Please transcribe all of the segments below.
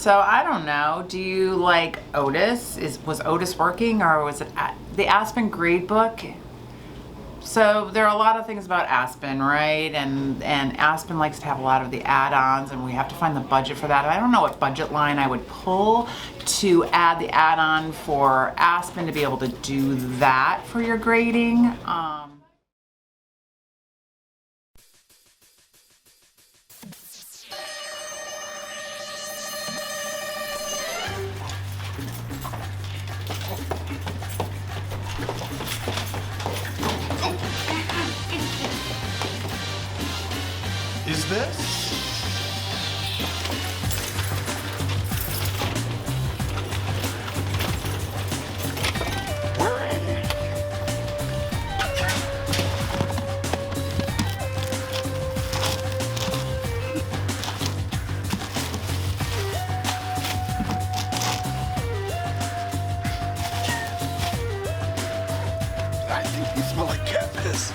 So I don't know. Do you like Otis? Was Otis working, or was it the Aspen grade book? So there are a lot of things about Aspen, right? And Aspen likes to have a lot of the add-ons, and we have to find the budget for that. I don't know what budget line I would pull to add the add-on for Aspen to be able to do that for your grading. Is this? We're in. I think you smell like cat piss.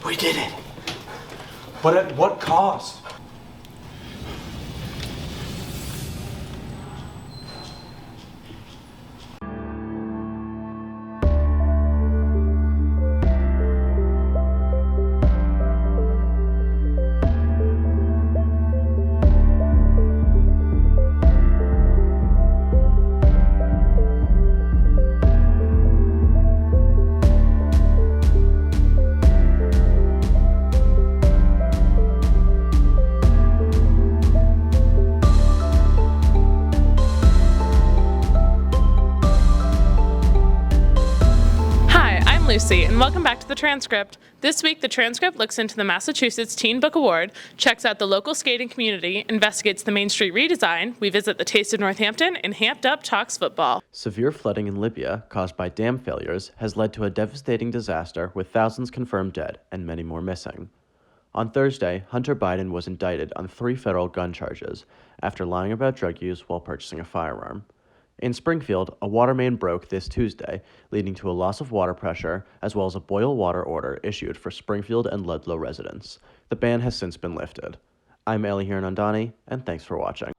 We did it. But at what cost? Lucy, and welcome back to the Transcript. This week, the Transcript looks into the Massachusetts Teen Book Award, checks out the local skating community, investigates the Main Street redesign, we visit the Taste of Northampton, and Hamped Up talks football. Severe flooding in Libya, caused by dam failures, has led to a devastating disaster with thousands confirmed dead and many more missing. On Thursday, Hunter Biden was indicted on 3 federal gun charges after lying about drug use while purchasing a firearm. In Springfield, a water main broke this Tuesday, leading to a loss of water pressure, as well as a boil water order issued for Springfield and Ludlow residents. The ban has since been lifted. I'm Neill, and thanks for watching.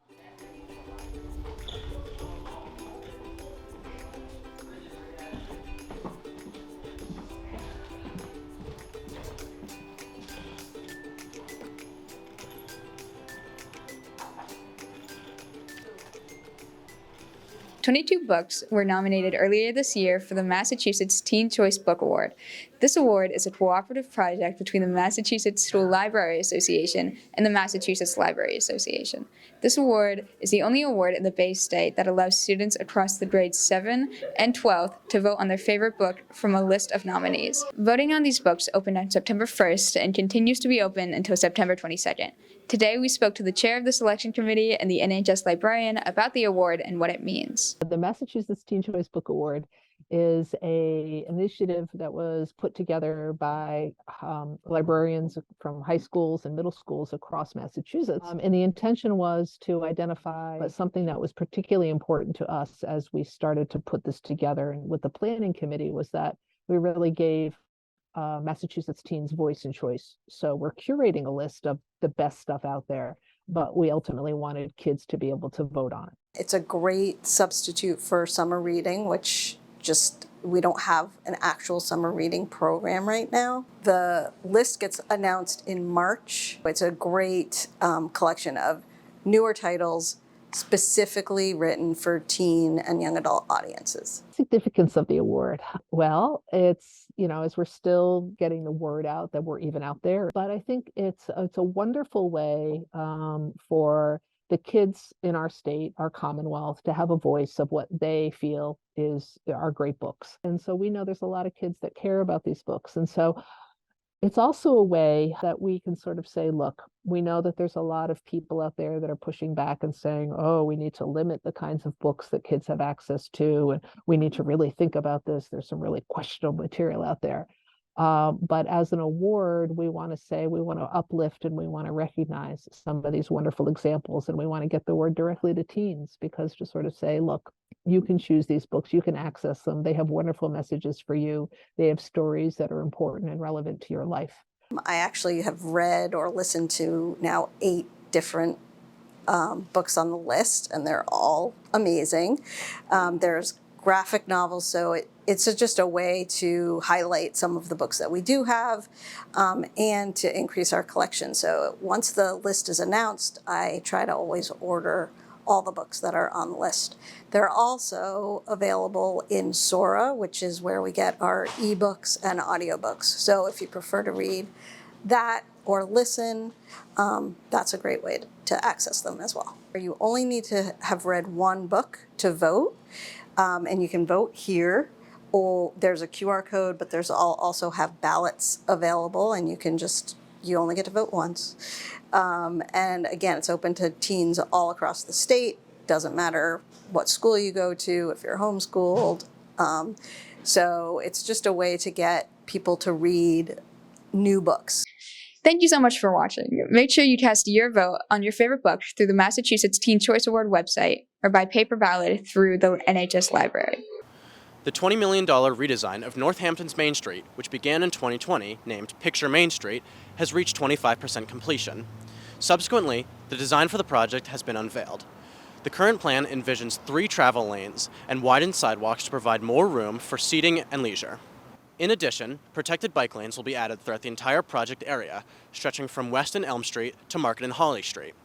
22 books were nominated earlier this year for the Massachusetts Teen Choice Book Award. This award is a cooperative project between the Massachusetts School Library Association and the Massachusetts Library Association. This award is the only award in the Bay State that allows students across the grades 7 and 12th to vote on their favorite book from a list of nominees. Voting on these books opened on September 1st and continues to be open until September 22nd. Today, we spoke to the chair of the selection committee and the NHS librarian about the award and what it means. The Massachusetts Teen Choice Book Award is an initiative that was put together by librarians from high schools and middle schools across Massachusetts. And the intention was to identify something that was particularly important to us as we started to put this together. And with the planning committee was that we really gave Massachusetts teens voice and choice. So we're curating a list of the best stuff out there, but we ultimately wanted kids to be able to vote on it. It's a great substitute for summer reading, which we don't have an actual summer reading program right now. The list gets announced in March. It's a great collection of newer titles specifically written for teen and young adult audiences. Significance of the award. Well, it's, as we're still getting the word out that we're even out there, but I think it's a wonderful way for the kids in our state, our Commonwealth, to have a voice of what they feel are great books. And so we know there's a lot of kids that care about these books. And so it's also a way that we can sort of say, look, we know that there's a lot of people out there that are pushing back and saying, oh, we need to limit the kinds of books that kids have access to, and we need to really think about this. There's some really questionable material out there. But as an award, we want to say, we want to uplift and we want to recognize some of these wonderful examples, and we want to get the word directly to teens, because to sort of say, look, you can choose these books, you can access them. They have wonderful messages for you. They have stories that are important and relevant to your life. I actually have read or listened to now 8 different books on the list, and they're all amazing. There's graphic novels, so it's just a way to highlight some of the books that we do have, and to increase our collection. So once the list is announced, I try to always order all the books that are on the list. They're also available in Sora, which is where we get our ebooks and audiobooks. So if you prefer to read that or listen, that's a great way to access them as well. You only need to have read one book to vote, and you can vote here. Or there's a QR code, but there's also have ballots available, and you only get to vote once. And again, it's open to teens all across the state. Doesn't matter what school you go to, if you're homeschooled. So it's just a way to get people to read new books. Thank you so much for watching. Make sure you cast your vote on your favorite book through the Massachusetts Teen Choice Award website or by paper ballot through the NHS library. The $20 million redesign of Northampton's Main Street, which began in 2020, named Picture Main Street, has reached 25% completion. Subsequently, the design for the project has been unveiled. The current plan envisions 3 travel lanes and widened sidewalks to provide more room for seating and leisure. In addition, protected bike lanes will be added throughout the entire project area, stretching from West and Elm Street to Market and Holly Street.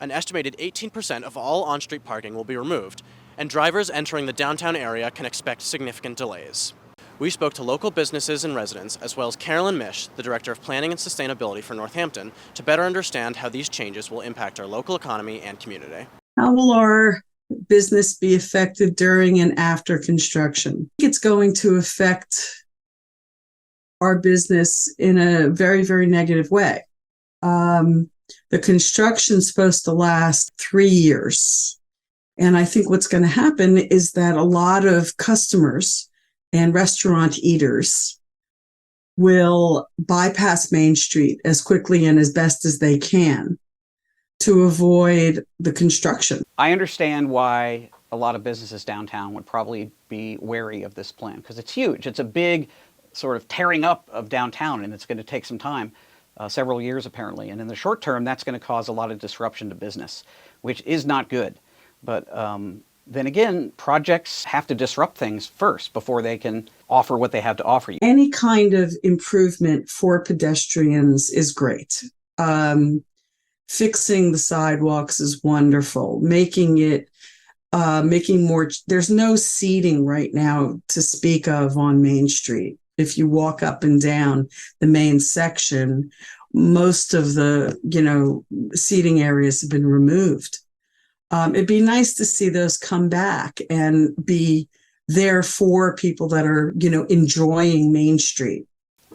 An estimated 18% of all on-street parking will be removed, and drivers entering the downtown area can expect significant delays. We spoke to local businesses and residents, as well as Carolyn Mish, the Director of Planning and Sustainability for Northampton, to better understand how these changes will impact our local economy and community. How will our business be affected during and after construction? It's going to affect our business in a very, very negative way. The construction's supposed to last 3 years. And I think what's going to happen is that a lot of customers and restaurant eaters will bypass Main Street as quickly and as best as they can to avoid the construction. I understand why a lot of businesses downtown would probably be wary of this plan, because it's huge. It's a big sort of tearing up of downtown, and it's going to take some time, several years apparently. And in the short term, that's going to cause a lot of disruption to business, which is not good. But then again, projects have to disrupt things first before they can offer what they have to offer you. Any kind of improvement for pedestrians is great. Fixing the sidewalks is wonderful. Making more, there's no seating right now to speak of on Main Street. If you walk up and down the main section, most of the, seating areas have been removed. It'd be nice to see those come back and be there for people that are, enjoying Main Street.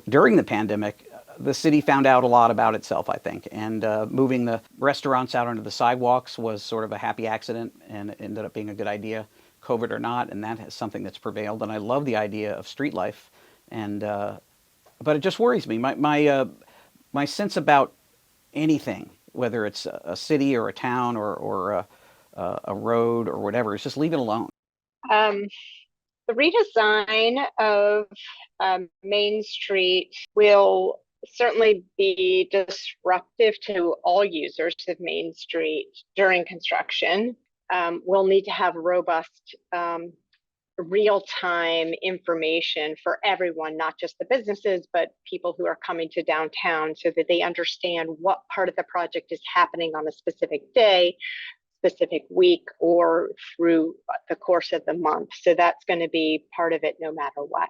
During the pandemic, the city found out a lot about itself, I think, and moving the restaurants out onto the sidewalks was sort of a happy accident, and it ended up being a good idea, COVID or not, and that is something that's prevailed. And I love the idea of street life, and but it just worries me. My sense about anything, whether it's a city or a town or a road or whatever, is just leave it alone. The redesign of Main Street will certainly be disruptive to all users of Main Street during construction. We'll need to have robust real-time information for everyone, not just the businesses, but people who are coming to downtown, so that they understand what part of the project is happening on a specific day, specific week, or through the course of the month. So that's going to be part of it no matter what.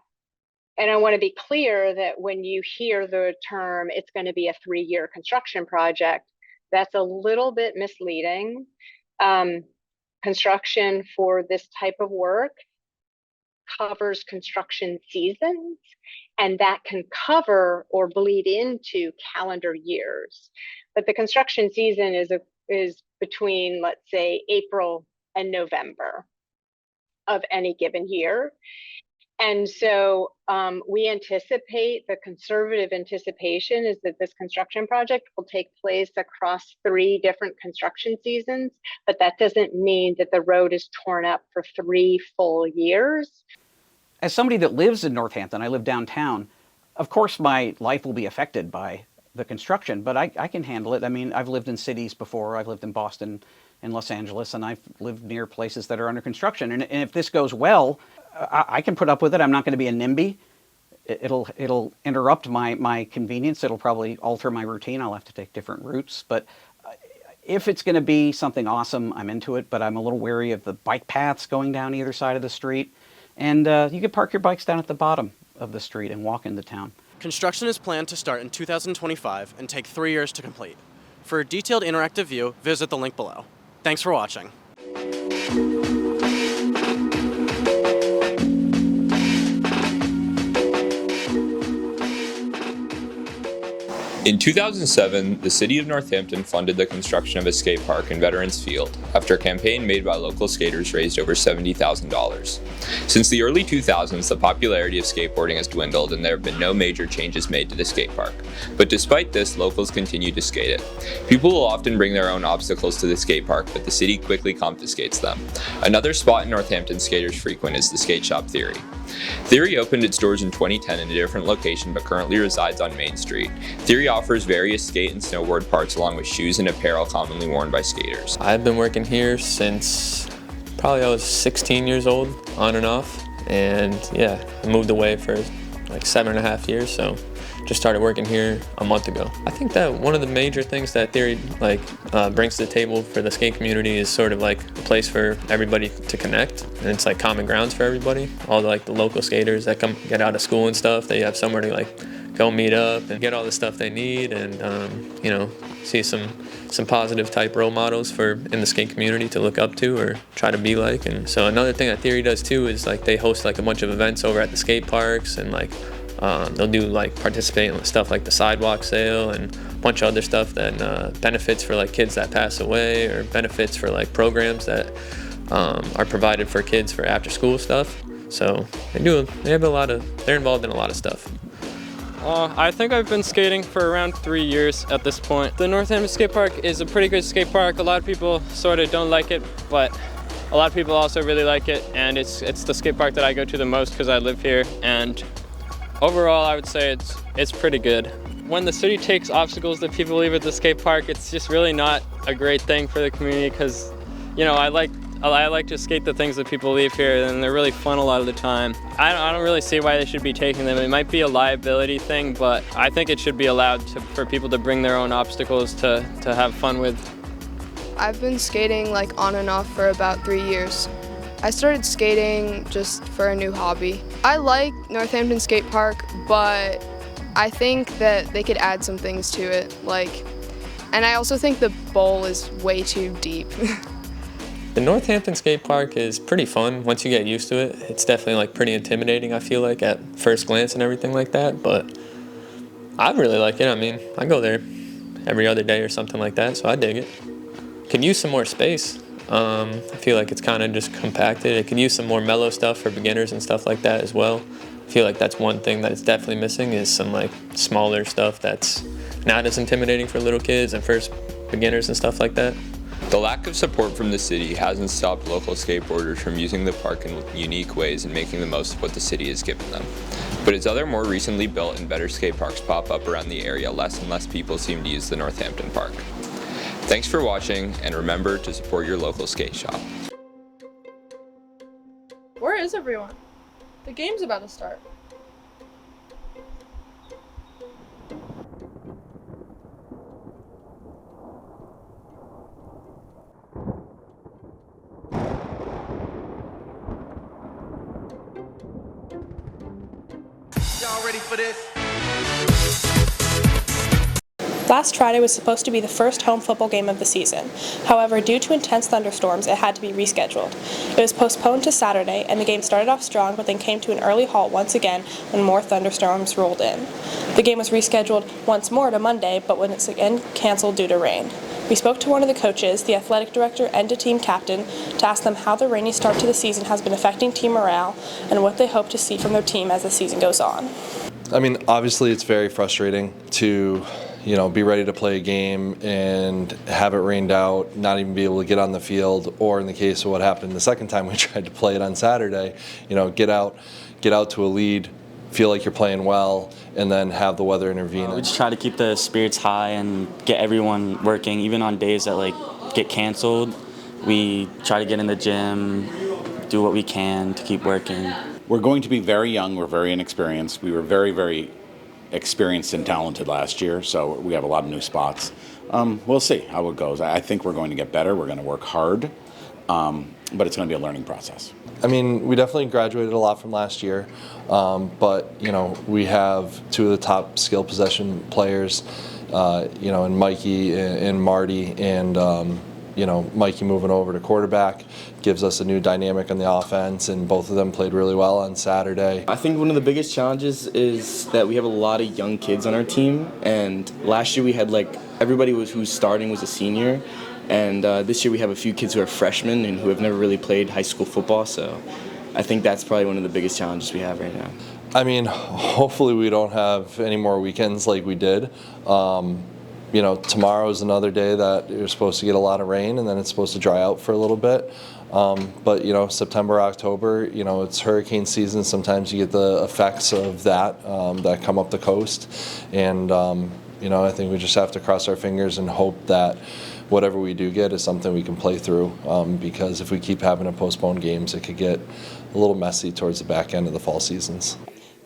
And I want to be clear that when you hear the term, it's going to be a 3-year construction project, that's a little bit misleading. Construction for this type of work covers construction seasons, and that can cover or bleed into calendar years. But the construction season is between, let's say, April and November of any given year. And so we anticipate, the conservative anticipation is that this construction project will take place across 3 different construction seasons, but that doesn't mean that the road is torn up for 3 full years. As somebody that lives in Northampton, I live downtown, of course my life will be affected by the construction, but I can handle it. I mean, I've lived in cities before. I've lived in Boston and Los Angeles, and I've lived near places that are under construction. And if this goes well, I can put up with it. I'm not going to be a NIMBY. It'll interrupt my convenience. It'll probably alter my routine. I'll have to take different routes. But if it's going to be something awesome, I'm into it. But I'm a little wary of the bike paths going down either side of the street. And you can park your bikes down at the bottom of the street and walk into town. Construction is planned to start in 2025 and take 3 years to complete. For a detailed interactive view, visit the link below. Thanks for watching. In 2007, the city of Northampton funded the construction of a skate park in Veterans Field after a campaign made by local skaters raised over $70,000. Since the early 2000s, the popularity of skateboarding has dwindled and there have been no major changes made to the skate park. But despite this, locals continue to skate it. People will often bring their own obstacles to the skate park, but the city quickly confiscates them. Another spot in Northampton skaters frequent is the skate shop Theory. Theory opened its doors in 2010 in a different location but currently resides on Main Street. Theory offers various skate and snowboard parts along with shoes and apparel commonly worn by skaters. I've been working here since probably I was 16 years old, on and off, and yeah, I moved away for like 7.5 years, so just started working here a month ago. I think that one of the major things that Theory brings to the table for the skate community is sort of like a place for everybody to connect, and it's like common grounds for everybody. All the local skaters that come get out of school and stuff, they have somewhere to go meet up and get all the stuff they need, and see some positive type role models in the skate community to look up to or try to be like. And so another thing that Theory does too is they host a bunch of events over at the skate parks, and they'll do participate in stuff like the sidewalk sale and a bunch of other stuff that benefits for kids that pass away, or benefits for programs that are provided for kids for after school stuff. So they're involved in a lot of stuff. I think I've been skating for around 3 years at this point. The Northampton skate park is a pretty good skate park. A lot of people sort of don't like it, but a lot of people also really like it, and it's the skate park that I go to the most because I live here, and overall I would say it's pretty good. When the city takes obstacles that people leave at the skate park, it's just really not a great thing for the community, because I like to skate the things that people leave here, and they're really fun a lot of the time. I don't really see why they should be taking them. It might be a liability thing, but I think it should be allowed for people to bring their own obstacles to have fun with. I've been skating on and off for about 3 years. I started skating just for a new hobby. I like Northampton Skate Park, but I think that they could add some things to it, and I also think the bowl is way too deep. The Northampton skate park is pretty fun once you get used to it. It's definitely pretty intimidating, I feel at first glance and everything like that, but I really like it. I mean, I go there every other day or something like that, so I dig it. Could use some more space. I feel it's kind of just compacted. It could use some more mellow stuff for beginners and stuff like that as well. I feel that's one thing that is definitely missing, is some smaller stuff that's not as intimidating for little kids and first beginners and stuff like that. The lack of support from the city hasn't stopped local skateboarders from using the park in unique ways and making the most of what the city has given them. But as other more recently built and better skate parks pop up around the area, less and less people seem to use the Northampton Park. Thanks for watching, and remember to support your local skate shop. Where is everyone? The game's about to start. Y'all ready for this? Last Friday was supposed to be the first home football game of the season. However, due to intense thunderstorms, it had to be rescheduled. It was postponed to Saturday, and the game started off strong, but then came to an early halt once again when more thunderstorms rolled in. The game was rescheduled once more to Monday, but was again canceled due to rain. We spoke to one of the coaches, the athletic director, and a team captain to ask them how the rainy start to the season has been affecting team morale and what they hope to see from their team as the season goes on. I mean, obviously it's very frustrating to, be ready to play a game and have it rained out, not even be able to get on the field, or in the case of what happened the second time we tried to play it on Saturday, get out to a lead, feel like you're playing well, and then have the weather intervene. We just try to keep the spirits high and get everyone working, even on days that get canceled. We try to get in the gym, do what we can to keep working. We're going to be very young, we're very inexperienced. We were very, very experienced and talented last year, so we have a lot of new spots. We'll see how it goes. I think we're going to get better, we're going to work hard, but it's going to be a learning process. I mean, we definitely graduated a lot from last year, but, we have two of the top skill possession players, in Mikey and Marty, and, Mikey moving over to quarterback gives us a new dynamic on the offense, and both of them played really well on Saturday. I think one of the biggest challenges is that we have a lot of young kids on our team, and last year we had everybody who's starting was a senior, and this year we have a few kids who are freshmen and who have never really played high school football, so I think that's probably one of the biggest challenges we have right now. I mean, hopefully we don't have any more weekends like we did. Tomorrow is another day that you're supposed to get a lot of rain, and then it's supposed to dry out for a little bit. But September, October, it's hurricane season. Sometimes you get the effects of that that come up the coast. And, I think we just have to cross our fingers and hope that whatever we do get is something we can play through. Because if we keep having to postpone games, it could get a little messy towards the back end of the fall seasons.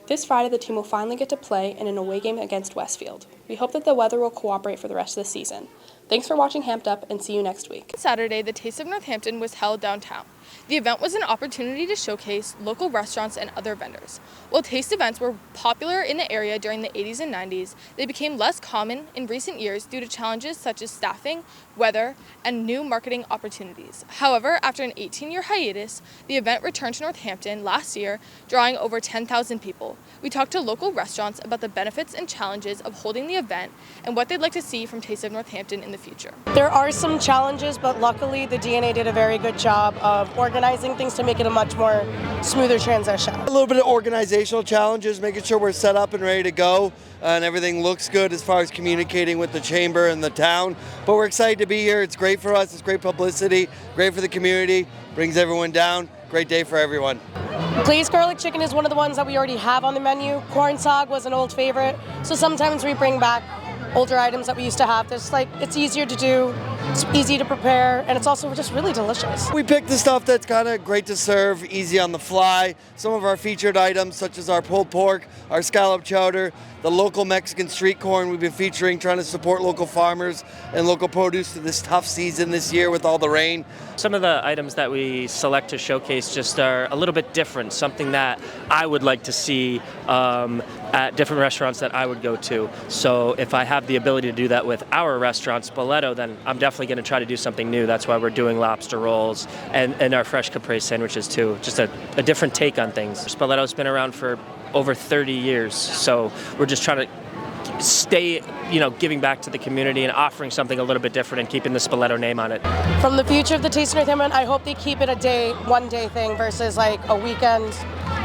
This Friday, the team will finally get to play in an away game against Westfield. We hope that the weather will cooperate for the rest of the season. Thanks for watching Hamped Up, and see you next week. Saturday, the Taste of Northampton was held downtown. The event was an opportunity to showcase local restaurants and other vendors. While taste events were popular in the area during the 80s and 90s, they became less common in recent years due to challenges such as staffing, weather, and new marketing opportunities. However, after an 18-year hiatus, the event returned to Northampton last year, drawing over 10,000 people. We talked to local restaurants about the benefits and challenges of holding the event and what they'd like to see from Taste of Northampton in the future. There are some challenges, but luckily the DNA did a very good job of organizing things to make it a much more smoother transition. A little bit of organizational challenges, making sure we're set up and ready to go, and everything looks good as far as communicating with the chamber and the town. But we're excited to be here. It's great for us. It's great publicity, great for the community, brings everyone down. Great day for everyone. Glazed garlic chicken is one of the ones that we already have on the menu. Corn sog was an old favorite, so sometimes we bring back older items that we used to have. It's easier to do, it's easy to prepare, and it's also just really delicious. We picked the stuff that's kind of great to serve, easy on the fly. Some of our featured items, such as our pulled pork, our scallop chowder, the local Mexican street corn we've been featuring, trying to support local farmers and local produce through this tough season this year with all the rain. Some of the items that we select to showcase just are a little bit different, something that I would like to see at different restaurants that I would go to. So if I have the ability to do that with our restaurant, Spoleto, then I'm definitely going to try to do something new. That's why we're doing lobster rolls and our fresh caprese sandwiches too. Just a different take on things. Spoleto's been around for over 30 years, so we're just trying to stay, giving back to the community and offering something a little bit different and keeping the Spoleto name on it. From the future of the Taste of Northampton, I hope they keep it a one-day thing versus like a weekend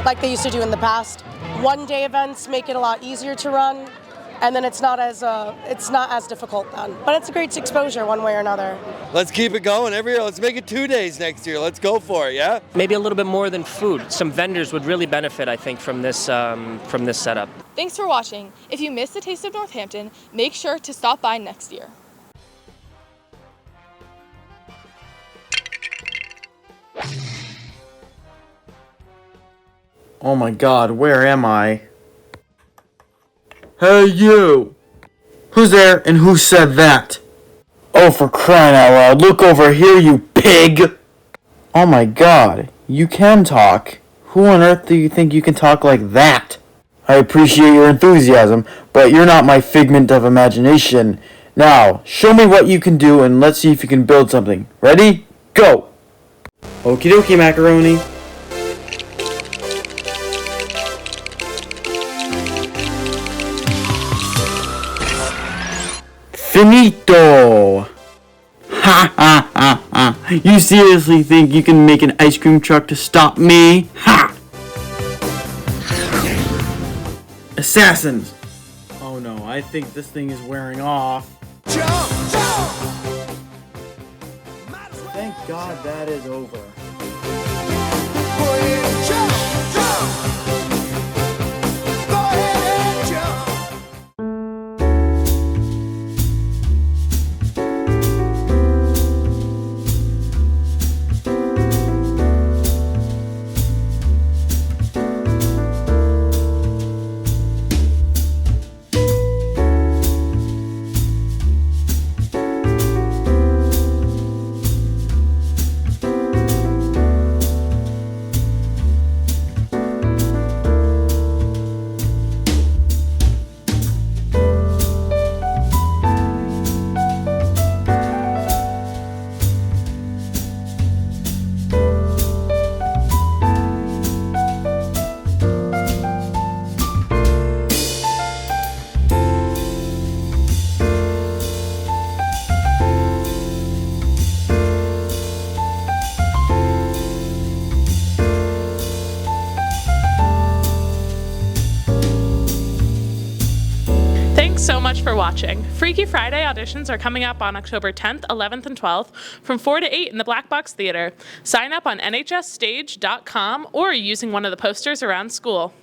like they used to do in the past. One-day events make it a lot easier to run, and then it's not as difficult then. But it's a great exposure one way or another. Let's keep it going every year. Let's make it 2 days next year. Let's go for it, yeah? Maybe a little bit more than food. Some vendors would really benefit, I think, from this setup. Thanks for watching. If you missed the Taste of Northampton, make sure to stop by next year. Oh my god, where am I? Hey you! Who's there and who said that? Oh, for crying out loud, look over here, you pig! Oh my god, you can talk. Who on earth do you think you can talk like that? I appreciate your enthusiasm, but you're not my figment of imagination. Now, show me what you can do and let's see if you can build something. Ready? Go! Okie dokie, macaroni. Finito! Ha ha ha ha! You seriously think you can make an ice cream truck to stop me? Ha! Assassins! Oh no, I think this thing is wearing off. Thank God that is over. Thanks so much for watching. Freaky Friday auditions are coming up on October 10th, 11th, and 12th from 4 to 8 in the Black Box Theater. Sign up on nhsstage.com or using one of the posters around school.